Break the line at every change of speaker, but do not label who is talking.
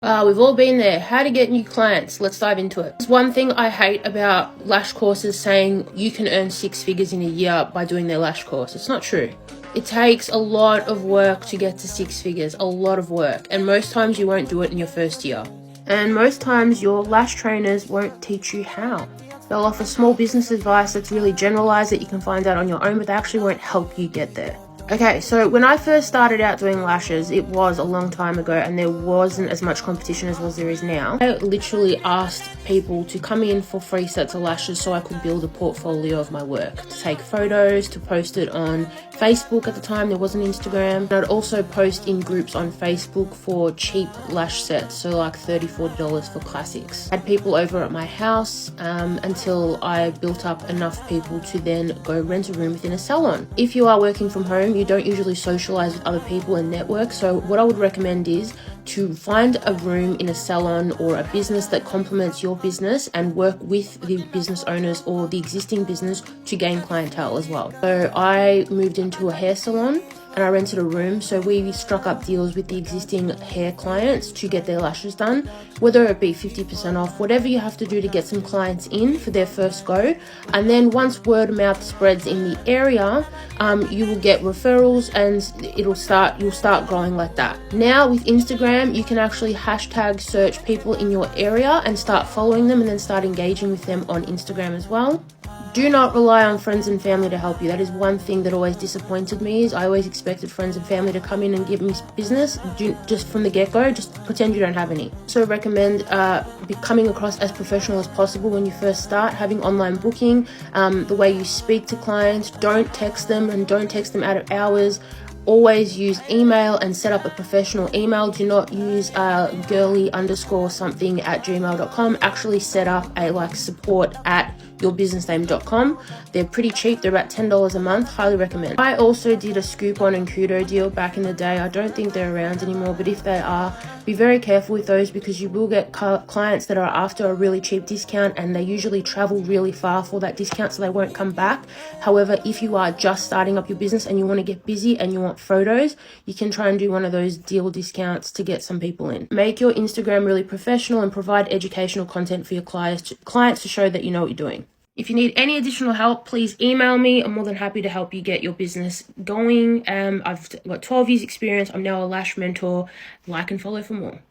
We've all been there. How to get new clients. Let's dive into it. There's one thing I hate about lash courses saying you can earn 6 figures in a year by doing their lash course. It's not true. It takes a lot of work to get to 6 figures, a lot of work. And most times you won't do it in your first year. And most times your lash trainers won't teach you how. They'll offer small business advice that's really generalized that you can find out on your own, but they actually won't help you get there. Okay, so when I first started out doing lashes, it was a long time ago and there wasn't as much competition as there is now. I literally asked people to come in for free sets of lashes so I could build a portfolio of my work, to take photos, to post it on Facebook. At the time there wasn't Instagram. And I'd also post in groups on Facebook for cheap lash sets, so like $30-40 for classics. I had people over at my house until I built up enough people to then go rent a room within a salon. If you are working from home, you don't usually socialize with other people and network, so what I would recommend is to find a room in a salon or a business that complements your business and work with the business owners or the existing business to gain clientele as well. So I moved into a hair salon and I rented a room, so we struck up deals with the existing hair clients to get their lashes done, whether it be 50% off, whatever you have to do to get some clients in for their first go. And then once word of mouth spreads in the area, you will get referrals and you'll start growing like that. Now with Instagram, you can actually hashtag search people in your area and start following them and then start engaging with them on Instagram as well. Do not rely on friends and family to help you. That is one thing that always disappointed me, is I always expected friends and family to come in and give me business just from the get-go. Just pretend you don't have any. So recommend coming across as professional as possible when you first start, having online booking, the way you speak to clients. Don't text them and don't text them out of hours. Always use email and set up a professional email. Do not use girly_something@gmail.com. Actually set up a support@yourbusinessname.com. They're pretty cheap. They're about $10 a month. Highly recommend. I also did a Scoop-On and Kudo deal back in the day. I don't think they're around anymore, but if they are, be very careful with those because you will get clients that are after a really cheap discount and they usually travel really far for that discount, so they won't come back. However, if you are just starting up your business and you want to get busy and you want photos, you can try and do one of those deal discounts to get some people in. Make your Instagram really professional and provide educational content for your clients to show that you know what you're doing. If you need any additional help, please email me. I'm more than happy to help you get your business going. I've got 12 years experience. I'm now a lash mentor. Like and follow for more.